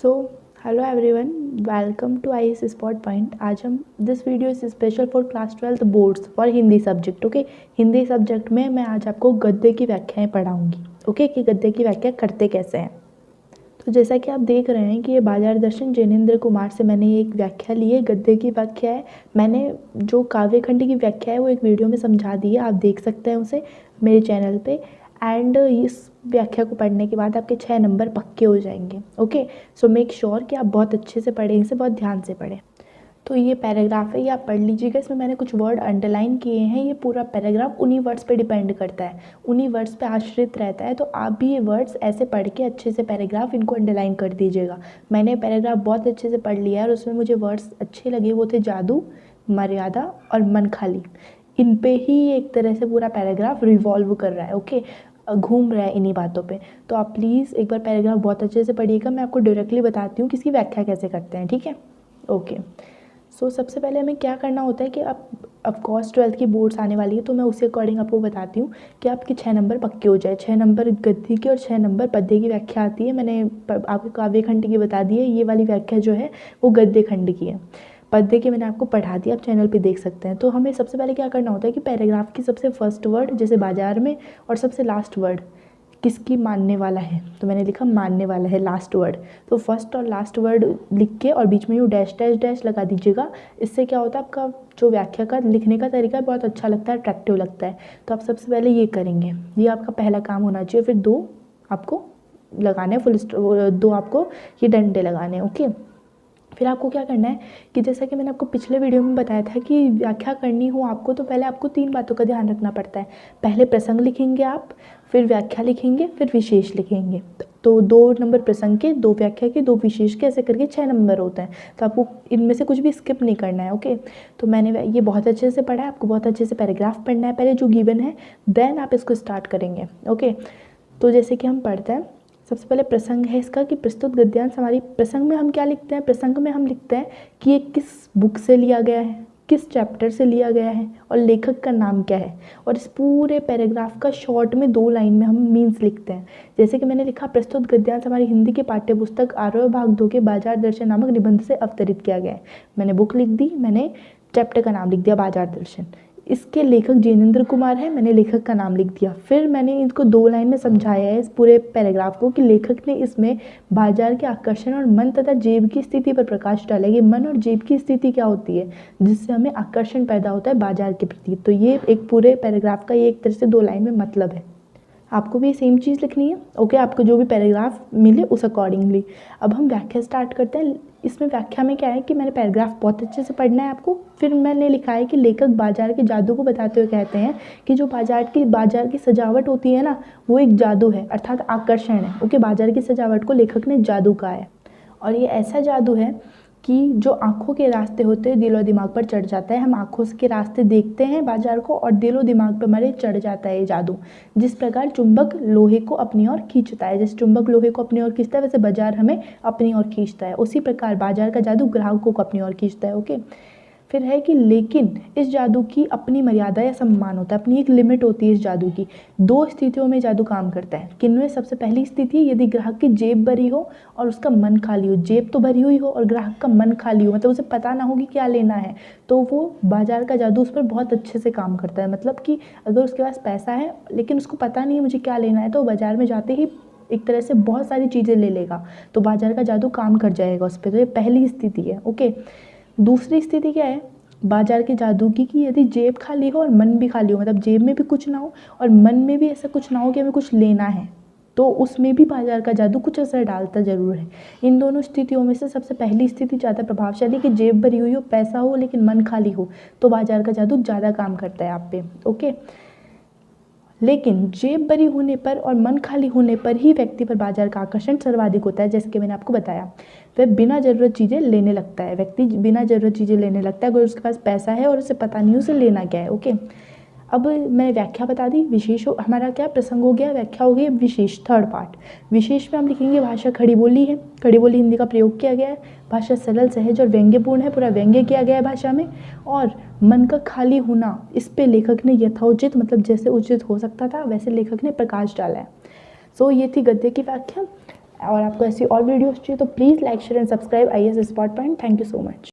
So hello everyone, welcome to IAS spot point. आज हम this video is special for class 12 boards for Hindi subject. Okay, Hindi subject में मैं आज आपको गद्य की व्याख्याएं पढ़ाऊंगी। ओके, कि गद्य की व्याख्या करते कैसे हैं। तो जैसा कि आप देख रहे हैं कि ये बाजार दर्शन जैनेन्द्र कुमार से मैंने एक व्याख्या ली है। गद्य की व्याख्या है। मैंने जो काव्यखंड की व्याख्या है वो एक वीडियो में समझा दी है, आप देख सकते हैं उसे मेरे चैनल पे। एंड इस व्याख्या को पढ़ने के बाद आपके 6 नंबर पक्के हो जाएंगे। ओके, सो मेक श्योर कि आप बहुत अच्छे से पढ़ें, इसे बहुत ध्यान से पढ़ें। तो ये पैराग्राफ है, ये आप पढ़ लीजिएगा। इसमें मैंने कुछ वर्ड अंडरलाइन किए हैं। ये पूरा पैराग्राफ उन्हीं वर्ड्स पे डिपेंड करता है, उन्हीं वर्ड्स पे आश्रित रहता है। तो आप भी ये वर्ड्स ऐसे पढ़ के अच्छे से पैराग्राफ इनको अंडरलाइन कर दीजिएगा। मैंने पैराग्राफ बहुत अच्छे से पढ़ लिया है और उसमें मुझे वर्ड्स अच्छे लगे। वो थे जादू, मर्यादा और मन खाली। इन पे ही एक तरह से पूरा पैराग्राफ रिवॉल्व कर रहा है। ओके, घूम रहा है इन्हीं बातों पे। तो आप प्लीज़ एक बार पैराग्राफ बहुत अच्छे से पढ़िएगा। मैं आपको डायरेक्टली बताती हूँ कि इसकी व्याख्या कैसे करते हैं, ठीक है। ओके, सो सबसे पहले हमें क्या करना होता है कि आप ऑफकोर्स 12th की बोर्ड्स आने वाली है, तो मैं उसी अकॉर्डिंग आपको बताती हूँ कि आपके 6 नंबर पक्के हो जाए। 6 नंबर गद्य की और 6 नंबर पद्य की व्याख्या आती है। मैंने आपको काव्य खंड की बता दी है, ये वाली व्याख्या जो है वो गद्य खंड की है। पद्य की मैंने आपको पढ़ा दिया, आप चैनल पे देख सकते हैं। तो हमें सबसे पहले क्या करना होता है कि पैराग्राफ की सबसे फर्स्ट वर्ड जैसे बाजार में, और सबसे लास्ट वर्ड किसकी मानने वाला है, तो मैंने लिखा मानने वाला है लास्ट वर्ड। तो फर्स्ट और लास्ट वर्ड लिख के और बीच में यूँ डैश डैश डैश लगा दीजिएगा। इससे क्या होता है, आपका जो व्याख्या का लिखने का तरीका है बहुत अच्छा लगता है, अट्रैक्टिव लगता है। तो आप सबसे पहले ये करेंगे, ये आपका पहला काम होना चाहिए। फिर 2 आपको लगाने, फुल 2 आपको ये डंडे लगाने हैं। ओके, फिर आपको क्या करना है कि जैसा कि मैंने आपको पिछले वीडियो में बताया था कि व्याख्या करनी हो आपको तो पहले आपको 3 बातों का ध्यान रखना पड़ता है। पहले प्रसंग लिखेंगे आप, फिर व्याख्या लिखेंगे, फिर विशेष लिखेंगे। तो 2 नंबर प्रसंग के, 2 व्याख्या के, 2 विशेष के, ऐसे करके 6 नंबर होते हैं। तो आपको इनमें से कुछ भी स्किप नहीं करना है। ओके, तो मैंने ये बहुत अच्छे से पढ़ा है। आपको बहुत अच्छे से पैराग्राफ पढ़ना है पहले जो गिवन है, देन आप इसको स्टार्ट करेंगे। ओके, तो जैसे कि हम पढ़ते हैं, सबसे पहले प्रसंग है इसका कि प्रस्तुत गद्यांश हमारी। प्रसंग में हम क्या लिखते हैं, प्रसंग में हम लिखते हैं कि ये किस बुक से लिया गया है, किस चैप्टर से लिया गया है और लेखक का नाम क्या है। और इस पूरे पैराग्राफ का शॉर्ट में 2 लाइन में हम मीन्स लिखते हैं। जैसे कि मैंने लिखा, प्रस्तुत गद्यांश हमारी हिंदी की पाठ्यपुस्तक आरव भाग 2 के बाजार दर्शन नामक निबंध से अवतरित किया गया है। मैंने बुक लिख दी, मैंने चैप्टर का नाम लिख दिया बाजार दर्शन। इसके लेखक जैनेन्द्र कुमार है, मैंने लेखक का नाम लिख दिया। फिर मैंने इसको 2 लाइन में समझाया है इस पूरे पैराग्राफ को कि लेखक ने इसमें बाजार के आकर्षण और मन तथा जेब की स्थिति पर प्रकाश डाला। ये मन और जेब की स्थिति क्या होती है जिससे हमें आकर्षण पैदा होता है बाजार के प्रति। तो ये एक पूरे पैराग्राफ का ये एक तरह से 2 लाइन में मतलब है। आपको भी सेम चीज़ लिखनी है। ओके, आपको जो भी पैराग्राफ मिले उस अकॉर्डिंगली। अब हम व्याख्या स्टार्ट करते हैं। इसमें व्याख्या में क्या है कि मैंने पैराग्राफ बहुत अच्छे से पढ़ना है आपको। फिर मैंने लिखा है कि लेखक बाजार के जादू को बताते हुए कहते हैं कि जो बाजार की सजावट होती है ना, वो एक जादू है, अर्थात आकर्षण है। ओके, बाजार की सजावट को लेखक ने जादू कहा है और ये ऐसा जादू है कि जो आँखों के रास्ते होते हैं दिल और दिमाग पर चढ़ जाता है। हम आँखों के रास्ते देखते हैं बाजार को और दिल और दिमाग पर हमारे चढ़ जाता है ये जादू। जिस प्रकार चुंबक लोहे को अपनी ओर खींचता है, जैसे चुंबक लोहे को अपनी ओर खींचता है, वैसे बाजार हमें अपनी ओर खींचता है। उसी प्रकार बाजार का जादू ग्राहकों को अपनी ओर खींचता है। ओके, फिर है कि लेकिन इस जादू की अपनी मर्यादा या सम्मान होता है, अपनी एक लिमिट होती है इस जादू की। 2 स्थितियों में जादू काम करता है। किनमें, सबसे पहली स्थिति यदि ग्राहक की जेब भरी हो और उसका मन खाली हो। जेब तो भरी हुई हो और ग्राहक का मन खाली हो, मतलब उसे पता ना हो कि क्या लेना है, तो वो बाजार का जादू उस पर बहुत अच्छे से काम करता है। मतलब कि अगर उसके पास पैसा है लेकिन उसको पता नहीं है मुझे क्या लेना है, तो बाजार में जाते ही एक तरह से बहुत सारी चीज़ें ले लेगा, तो बाजार का जादू काम कर जाएगा उस पर। तो ये पहली स्थिति है। ओके, दूसरी स्थिति क्या है बाजार के जादू की कि यदि जेब खाली हो और मन भी खाली हो, मतलब जेब में भी कुछ ना हो और मन में भी ऐसा कुछ ना हो कि हमें कुछ लेना है, तो उसमें भी बाजार का जादू कुछ असर डालता ज़रूर है। इन दोनों स्थितियों में से सबसे पहली स्थिति ज़्यादा प्रभावशाली कि जेब भरी हुई हो, पैसा हो लेकिन मन खाली हो, तो बाजार का जादू ज़्यादा काम करता है आप पे। ओके, लेकिन जेब भरी होने पर और मन खाली होने पर ही व्यक्ति पर बाजार का आकर्षण सर्वाधिक होता है। जैसे कि मैंने आपको बताया, वह बिना ज़रूरत चीज़ें लेने लगता है। व्यक्ति बिना ज़रूरत चीज़ें लेने लगता है अगर उसके पास पैसा है और उसे पता नहीं उसे लेना क्या है। ओके, अब मैं व्याख्या बता दी। विशेष हमारा क्या प्रसंग हो गया, व्याख्या हो गई। विशेष, थर्ड पार्ट। विशेष में हम लिखेंगे भाषा खड़ी बोली है, खड़ी बोली हिंदी का प्रयोग किया गया है। भाषा सरल, सहज और व्यंग्यपूर्ण है, पूरा व्यंग्य किया गया है भाषा में। और मन का खाली होना, इस पे लेखक ने यथोचित, मतलब जैसे उचित हो सकता था वैसे लेखक ने प्रकाश डाला है। सो ये थी गद्य की व्याख्या। और आपको ऐसी और वीडियोस चाहिए तो please like share and subscribe IAS spot point. Thank you so much.